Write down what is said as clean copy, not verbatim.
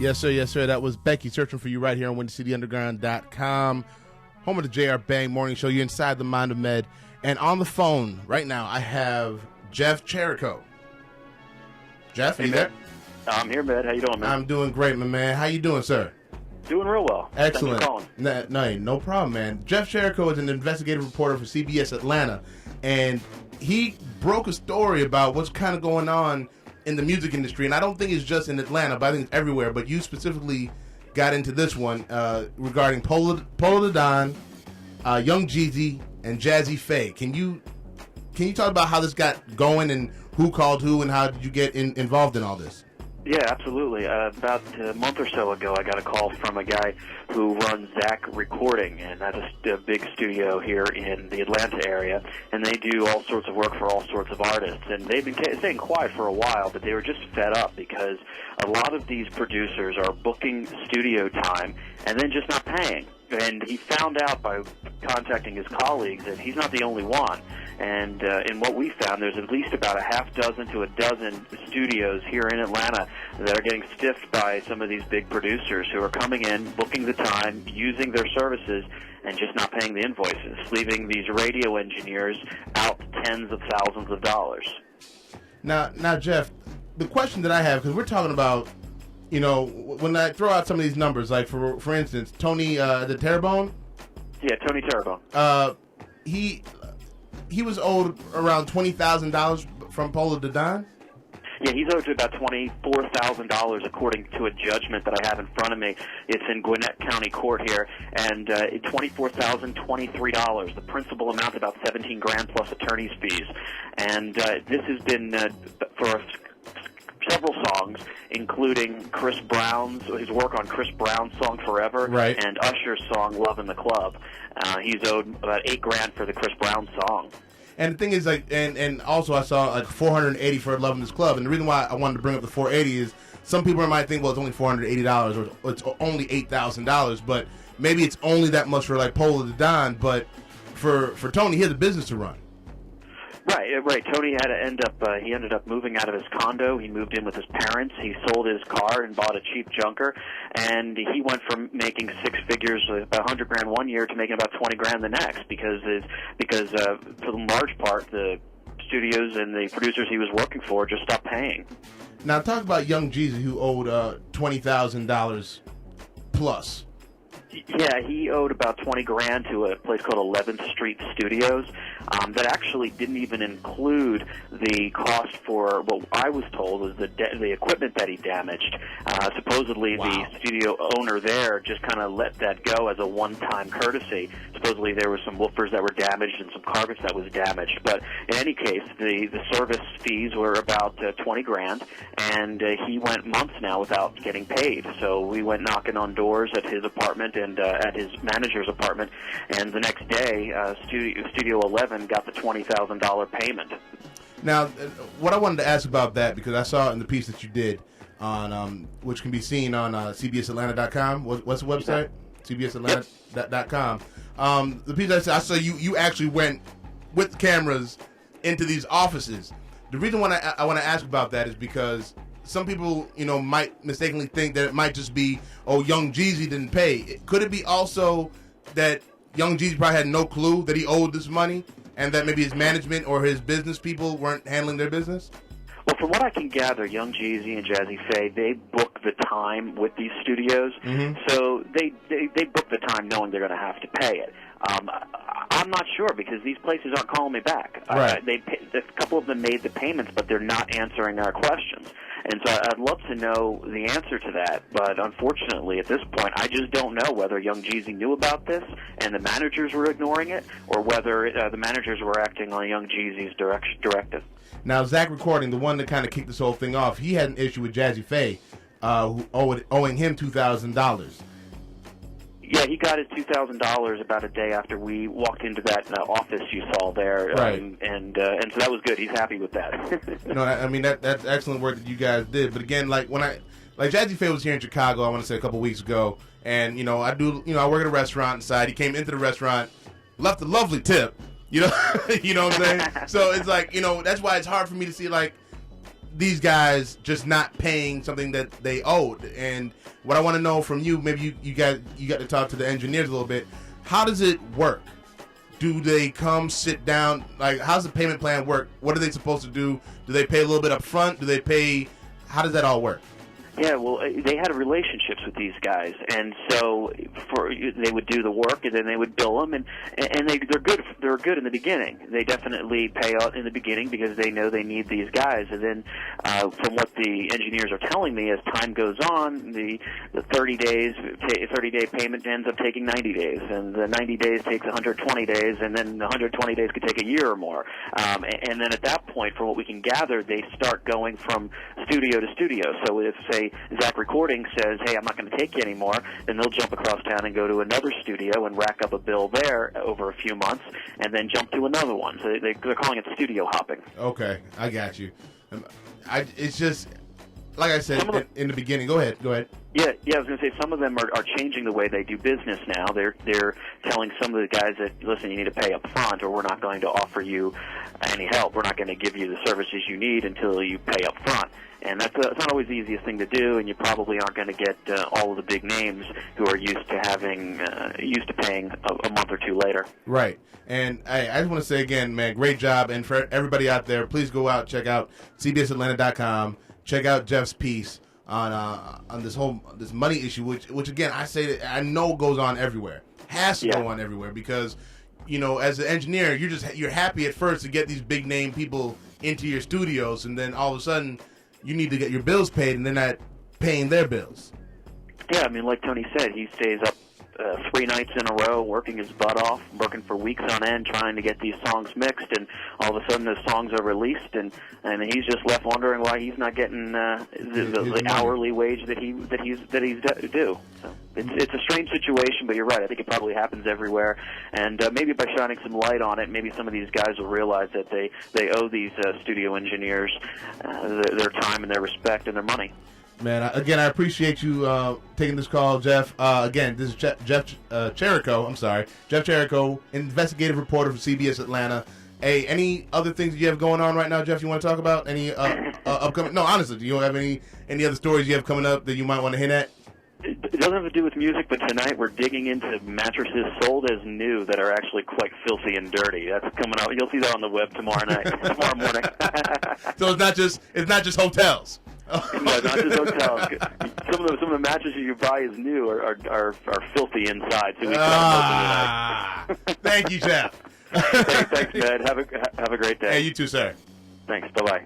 Yes, sir. Yes, sir. That was Becky searching for you right here on WindyCityUnderground.com, home of the J.R. Bang Morning Show. You're inside the Mind of Med. And on the phone right now, I have Jeff Chirico. Jeff, are you there? I'm here, Med. How you doing, man? I'm doing great, my man. How you doing, sir? Doing real well. Excellent. Thanks for calling. No problem, man. Jeff Chirico is an investigative reporter for CBS Atlanta, and he broke a story about what's kind of going on in the music industry, and I don't think it's just in Atlanta, but I think it's everywhere. But you specifically got into this one regarding Polo the Don, Young Jeezy, and Jazzy Faye. Can you talk about how this got going and who called who and how did you get involved in all this? Yeah, absolutely. About a month or so ago, I got a call from a guy who runs Zach Recording, and that's a big studio here in the Atlanta area, and they do all sorts of work for all sorts of artists. And they've been staying quiet for a while, but they were just fed up because a lot of these producers are booking studio time and then just not paying. And he found out by contacting his colleagues that he's not the only one. And in what we found, there's at least about a half dozen to a dozen studios here in Atlanta that are getting stiffed by some of these big producers who are coming in, booking the time, using their services, and just not paying the invoices, leaving these radio engineers out tens of thousands of dollars. Now, Jeff, the question that I have, because we're talking about, you know, when I throw out some of these numbers, like for instance, Tony the Terrebonne. Yeah, Tony Terrebonne. He was owed around $20,000 from Polo the Don. Yeah, he's owed to about $24,000 according to a judgment that I have in front of me. It's in Gwinnett County Court here, and $24,023. The principal amount about $17,000 plus attorney's fees, and this has been for several songs, including Chris Brown's, his work on Chris Brown's song Forever, right, and Usher's song Love in the Club. He's owed about $8,000 for the Chris Brown song. And the thing is, like, and also I saw like $480 for Love in This Club. And the reason why I wanted to bring up the $480 is some people might think, well, it's only $480 or it's only $8,000, but maybe it's only that much for like Polo the Don. But for Tony, he has a business to run. Right. Tony had to he ended up moving out of his condo. He moved in with his parents. He sold his car and bought a cheap junker, and he went from making six figures, about $100,000 one year, to making about $20,000 the next, because for the large part the studios and the producers he was working for just stopped paying. Now talk about Young Jeezy, who owed $20,000 plus. Yeah, he owed about $20,000 to a place called 11th Street Studios. That actually didn't even include the cost for what I was told was the equipment that he damaged. Supposedly, wow, the studio owner there just kind of let that go as a one-time courtesy. Supposedly, there were some woofers that were damaged and some carpets that was damaged. But in any case, the service fees were about $20,000, and he went months now without getting paid. So we went knocking on doors at his apartment and at his manager's apartment, and the next day, Studio 11 got the $20,000 payment. Now, what I wanted to ask about that, because I saw it in the piece that you did on, which can be seen on CBSAtlanta.com. What's the website? CBSAtlanta.com. The piece I saw you actually went with cameras into these offices. The reason why I want to ask about that is because some people, might mistakenly think that it might just be, Young Jeezy didn't pay. Could it be also that Young Jeezy probably had no clue that he owed this money, and that maybe his management or his business people weren't handling their business? Well, from what I can gather, Young Jeezy and Jazzy Faye, they book the time with these studios, so they book the time knowing they're going to have to pay it. I'm not sure, because these places aren't calling me back. Right. A couple of them made the payments, but they're not answering our questions. And so I'd love to know the answer to that, but unfortunately at this point I just don't know whether Young Jeezy knew about this and the managers were ignoring it, or whether the managers were acting on Young Jeezy's directive. Now, Zach Recording, the one that kind of kicked this whole thing off, he had an issue with Jazzy Faye, who owing him $2,000. Yeah, he got his $2,000 about a day after we walked into that office you saw there, right. And so that was good. He's happy with that. I mean that's excellent work that you guys did. But again, like Jazzy Faye was here in Chicago, I want to say a couple weeks ago, and I work at a restaurant inside. He came into the restaurant, left a lovely tip, you know what I'm saying? So it's like, that's why it's hard for me to see, like, these guys just not paying something that they owed. And what I want to know from you, maybe you got to talk to the engineers a little bit. How does it work? Do they come sit down? Like, how's the payment plan work? What are they supposed to do? Do they pay a little bit up front? Do they pay? How does that all work? Yeah, well, they had relationships with these guys, and so they would do the work, and then they would bill them, and they're good. They're good in the beginning. They definitely pay out in the beginning because they know they need these guys. And then, from what the engineers are telling me, as time goes on, the 30-day payment ends up taking 90 days, and the 90 days takes 120 days, and then the 120 days could take a year or more. And then at that point, from what we can gather, they start going from studio to studio. So if, say, Zach Recording says, hey, I'm not going to take you anymore, then they'll jump across town and go to another studio and rack up a bill there over a few months, and then jump to another one. So they're calling it studio hopping. Okay, I got you. It's just, like I said in the beginning. Go ahead. Yeah, I was going to say some of them are changing the way they do business now. They're telling some of the guys that, listen, you need to pay up front, or we're not going to offer you any help. We're not going to give you the services you need until you pay up front. And that's not always the easiest thing to do, and you probably aren't going to get all of the big names who are used to paying a month or two later. Right. And I just want to say again, man, great job. And for everybody out there, please go out, check out cbsatlanta.com, check out Jeff's piece on this money issue, which again I say that I know goes on everywhere, has to go on everywhere, because as an engineer, you're happy at first to get these big name people into your studios, and then all of a sudden you need to get your bills paid, and they're not paying their bills. Yeah, I mean, like Tony said, he stays up 3 nights in a row, working his butt off, working for weeks on end, trying to get these songs mixed, and all of a sudden those songs are released, and he's just left wondering why he's not getting the hourly wage that he's due. So it's a strange situation, but you're right. I think it probably happens everywhere, and maybe by shining some light on it, maybe some of these guys will realize that they owe these studio engineers their time and their respect and their money. Man, again, I appreciate you taking this call, Jeff. Again, this is Jeff Chirico. I'm sorry, Jeff Chirico, investigative reporter for CBS Atlanta. Hey, any other things you have going on right now, Jeff? You want to talk about any upcoming? No, honestly, do you have any other stories you have coming up that you might want to hint at? It doesn't have to do with music, but tonight we're digging into mattresses sold as new that are actually quite filthy and dirty. That's coming out. You'll see that on the web tomorrow morning. So it's not just hotels. No, not just hotels. Some of the mattresses you buy as new are filthy inside. So we thank you, Jeff. Hey, thanks, Ned. Have a great day. Hey, you too, sir. Thanks. Bye-bye.